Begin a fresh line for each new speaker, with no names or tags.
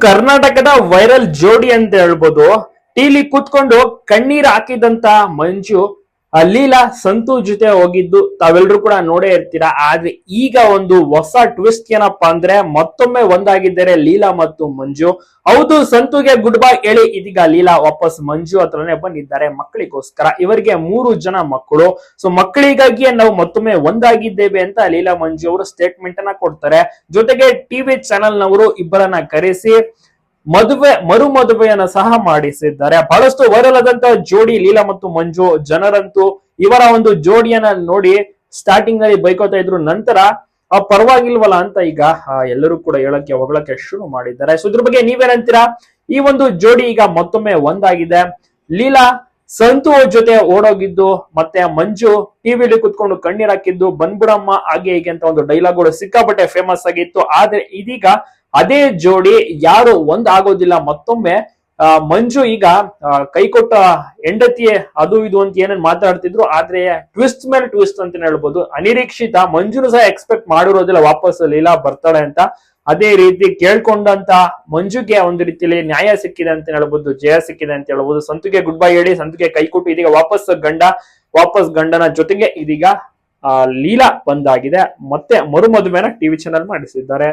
ಕರ್ನಾಟಕದ ವೈರಲ್ ಜೋಡಿ ಅಂತ ಹೇಳ್ಬೋದು. ಟೀಲಿ ಕೂತ್ಕೊಂಡು ಕಣ್ಣೀರ್ ಹಾಕಿದಂತ ಮಂಜು ಲೀಲಾ ಸಂತು ಜೊತೆ ಹೋಗಿದ್ದು ತಾವೆಲ್ಲರೂ ಕೂಡ ನೋಡೇ ಇರ್ತೀರಾ. ಆದ್ರೆ ಈಗ ಒಂದು ಹೊಸ ಟ್ವಿಸ್ಟ್ ಏನಪ್ಪಾ ಅಂದ್ರೆ ಮತ್ತೊಮ್ಮೆ ಒಂದಾಗಿದ್ದಾರೆ ಲೀಲಾ ಮತ್ತು ಮಂಜು. ಹೌದು, ಸಂತುಗೆ ಗುಡ್ ಬೈ ಹೇಳಿ ಇದೀಗ ಲೀಲಾ ವಾಪಸ್ ಮಂಜು ಹತ್ರನೇ ಬಂದಿದ್ದಾರೆ ಮಕ್ಕಳಿಗೋಸ್ಕರ. ಇವರಿಗೆ 3 ಜನ ಮಕ್ಕಳು. ಸೊ ಮಕ್ಕಳಿಗಾಗಿಯೇ ನಾವು ಮತ್ತೊಮ್ಮೆ ಒಂದಾಗಿದ್ದೇವೆ ಅಂತ ಲೀಲಾ ಮಂಜು ಅವರು ಸ್ಟೇಟ್ಮೆಂಟ್ ಅನ್ನ ಕೊಡ್ತಾರೆ. ಜೊತೆಗೆ ಟಿವಿ ಚಾನೆಲ್ ನವರು ಇಬ್ಬರನ್ನ ಕರೆಸಿ ಮರು ಮದುವೆಯನ್ನ ಸಹ ಮಾಡಿಸಿದ್ದಾರೆ. ಬಹಳಷ್ಟು ವೈರಲ್ ಆದಂತ ಜೋಡಿ ಲೀಲಾ ಮತ್ತು ಮಂಜು. ಜನರಂತೂ ಇವರ ಒಂದು ಜೋಡಿಯನ್ನ ನೋಡಿ ಸ್ಟಾರ್ಟಿಂಗ್ ನಲ್ಲಿ ಬೈಕೋತಾ ಇದ್ರು. ನಂತರ ಪರವಾಗಿಲ್ವಲ್ಲ ಅಂತ ಈಗ ಎಲ್ಲರೂ ಕೂಡ ಹೊಗಳಕ್ಕೆ ಶುರು ಮಾಡಿದ್ದಾರೆ. ಸೊ ಇದ್ರ ಬಗ್ಗೆ ನೀವೇನಂತೀರಾ? ಈ ಒಂದು ಜೋಡಿ ಈಗ ಮತ್ತೊಮ್ಮೆ ಒಂದಾಗಿದೆ. ಲೀಲಾ ಸಂತು ಜೊತೆ ಓಡೋಗಿದ್ದು, ಮತ್ತೆ ಮಂಜು ಟಿವಿಲಿ ಕುತ್ಕೊಂಡು ಕಣ್ಣೀರ್ ಹಾಕಿದ್ದು, ಬಂದ್ಬಿಡಮ್ಮ ಹಾಗೆ ಹೀಗೆ ಅಂತ ಒಂದು ಡೈಲಾಗ್ಗಳು ಸಿಕ್ಕಾಪಟ್ಟೆ ಫೇಮಸ್ ಆಗಿತ್ತು. ಆದ್ರೆ ಇದೀಗ ಅದೇ ಜೋಡಿ ಯಾರು ಒಂದಾಗೋದಿಲ್ಲ. ಮತ್ತೊಮ್ಮೆ ಮಂಜು ಈಗ ಕೈ ಕೊಟ್ಟ ಹೆಂಡತಿಯೇ ಅದು ಇದು ಅಂತ ಏನೇನ್ ಮಾತಾಡ್ತಿದ್ರು. ಆದ್ರೆ ಟ್ವಿಸ್ಟ್ ಮೇಲೆ ಟ್ವಿಸ್ಟ್ ಅಂತ ಹೇಳ್ಬೋದು. ಅನಿರೀಕ್ಷಿತ. ಮಂಜುನು ಸಹ ಎಕ್ಸ್ಪೆಕ್ಟ್ ಮಾಡಿರೋದಿಲ್ಲ ವಾಪಸ್ ಲೀಲಾ ಬರ್ತಾಳೆ ಅಂತ. ಅದೇ ರೀತಿ ಕೇಳ್ಕೊಂಡಂತ ಮಂಜುಗೆ ಒಂದು ರೀತಿಯಲ್ಲಿ ನ್ಯಾಯ ಸಿಕ್ಕಿದೆ ಅಂತ ಹೇಳ್ಬೋದು, ಜಯ ಸಿಕ್ಕಿದೆ ಅಂತ ಹೇಳ್ಬೋದು. ಸಂತುಗೆ ಗುಡ್ ಬೈ ಹೇಳಿ ಸಂತುಗೆ ಕೈ ಕೊಟ್ಟು ಇದೀಗ ವಾಪಸ್ ಗಂಡನ ಜೊತೆಗೆ ಇದೀಗ ಲೀಲಾ ಬಂದಾಗಿದೆ. ಮತ್ತೆ ಮರು ಮದುವೆನ ಟಿವಿ ಚಾನೆಲ್ ಮಾಡಿಸಿದ್ದಾರೆ.